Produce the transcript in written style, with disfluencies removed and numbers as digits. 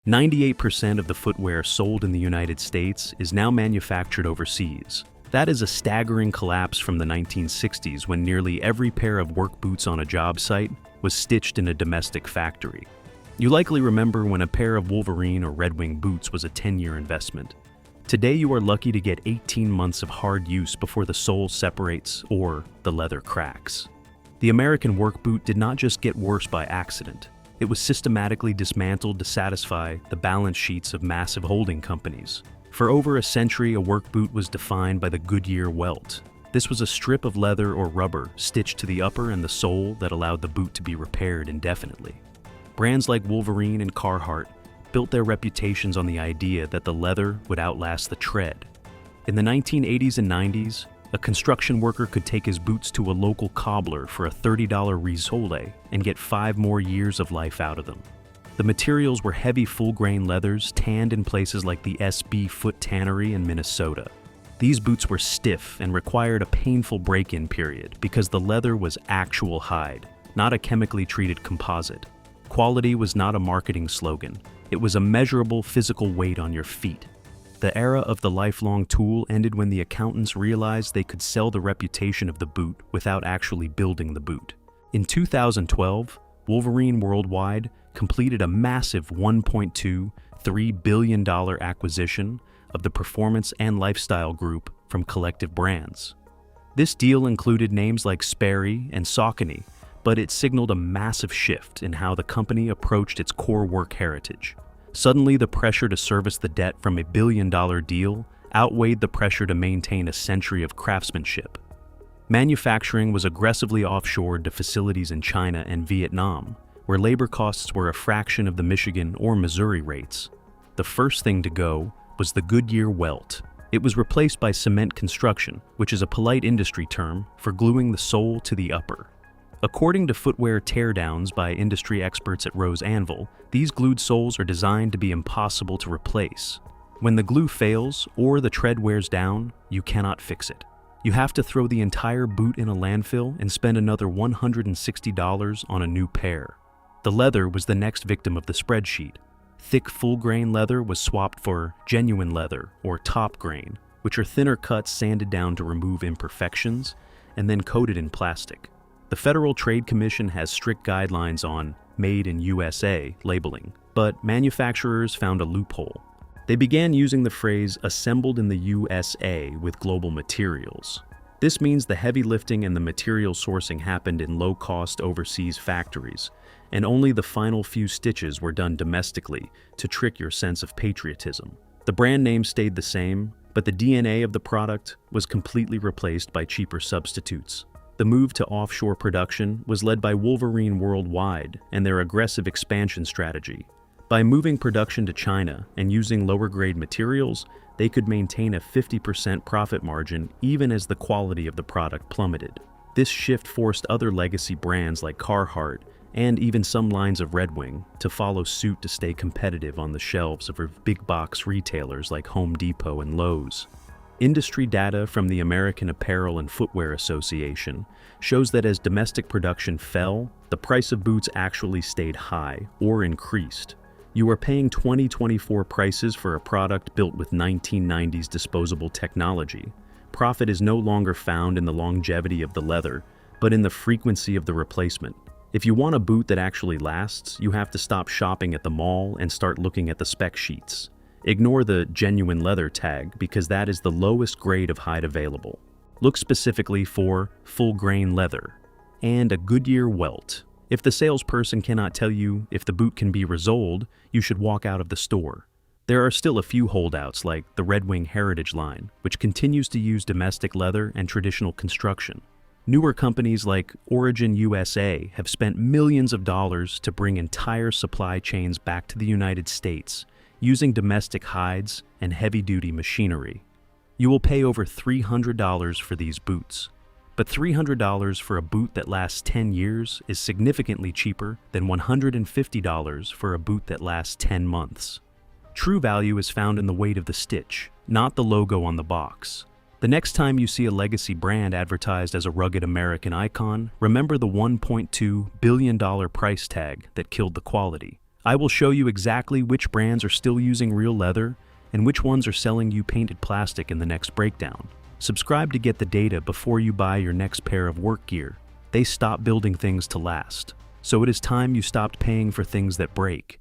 98% of the footwear sold in the United States is now manufactured overseas. That is a staggering collapse from the 1960s when nearly every pair of work boots on a job site was stitched in a domestic factory. You likely remember when a pair of Wolverine or Red Wing boots was a 10-year investment. Today you are lucky to get 18 months of hard use before the sole separates or the leather cracks. The American work boot did not just get worse by accident. It was systematically dismantled to satisfy the balance sheets of massive holding companies. For over a century, a work boot was defined by the Goodyear welt. This was a strip of leather or rubber stitched to the upper and the sole that allowed the boot to be repaired indefinitely. Brands like Wolverine and Carhartt built their reputations on the idea that the leather would outlast the tread. In the 1980s and 90s, a construction worker could take his boots to a local cobbler for a $30 risole and get 5 more years of life out of them. The materials were heavy full-grain leathers tanned in places like the SB Foot Tannery in Minnesota. These boots were stiff and required a painful break-in period because the leather was actual hide, not a chemically treated composite. Quality was not a marketing slogan. It was a measurable physical weight on your feet. The era of the lifelong tool ended when the accountants realized they could sell the reputation of the boot without actually building the boot. In 2012, Wolverine Worldwide completed a massive $1.23 billion acquisition of the performance and lifestyle group from Collective Brands. This deal included names like Sperry and Saucony, but it signaled a massive shift in how the company approached its core work heritage. Suddenly, the pressure to service the debt from a billion-dollar deal outweighed the pressure to maintain a century of craftsmanship. Manufacturing was aggressively offshored to facilities in China and Vietnam, where labor costs were a fraction of the Michigan or Missouri rates. The first thing to go was the Goodyear welt. It was replaced by cement construction, which is a polite industry term for gluing the sole to the upper. According to footwear teardowns by industry experts at Rose Anvil, these glued soles are designed to be impossible to replace. When the glue fails or the tread wears down, you cannot fix it. You have to throw the entire boot in a landfill and spend another $160 on a new pair. The leather was the next victim of the spreadsheet. Thick full-grain leather was swapped for genuine leather or top grain, which are thinner cuts sanded down to remove imperfections and then coated in plastic. The Federal Trade Commission has strict guidelines on Made in USA labeling, but manufacturers found a loophole. They began using the phrase assembled in the USA with global materials. This means the heavy lifting and the material sourcing happened in low-cost overseas factories, and only the final few stitches were done domestically to trick your sense of patriotism. The brand name stayed the same, but the DNA of the product was completely replaced by cheaper substitutes. The move to offshore production was led by Wolverine Worldwide and their aggressive expansion strategy. By moving production to China and using lower-grade materials, they could maintain a 50% profit margin even as the quality of the product plummeted. This shift forced other legacy brands like Carhartt and even some lines of Red Wing to follow suit to stay competitive on the shelves of big-box retailers like Home Depot and Lowe's. Industry data from the American Apparel and Footwear Association shows that as domestic production fell, the price of boots actually stayed high or increased. You are paying 2024 prices for a product built with 1990s disposable technology. Profit is no longer found in the longevity of the leather, but in the frequency of the replacement. If you want a boot that actually lasts, you have to stop shopping at the mall and start looking at the spec sheets. Ignore the genuine leather tag because that is the lowest grade of hide available. Look specifically for full-grain leather and a Goodyear welt. If the salesperson cannot tell you if the boot can be resoled, you should walk out of the store. There are still a few holdouts like the Red Wing Heritage line, which continues to use domestic leather and traditional construction. Newer companies like Origin USA have spent millions of dollars to bring entire supply chains back to the United States, using domestic hides and heavy-duty machinery. You will pay over $300 for these boots. But $300 for a boot that lasts 10 years is significantly cheaper than $150 for a boot that lasts 10 months. True value is found in the weight of the stitch, not the logo on the box. The next time you see a legacy brand advertised as a rugged American icon, remember the $1.2 billion price tag that killed the quality. I will show you exactly which brands are still using real leather and which ones are selling you painted plastic in the next breakdown. Subscribe to get the data before you buy your next pair of work gear. They stop building things to last. So it is time you stopped paying for things that break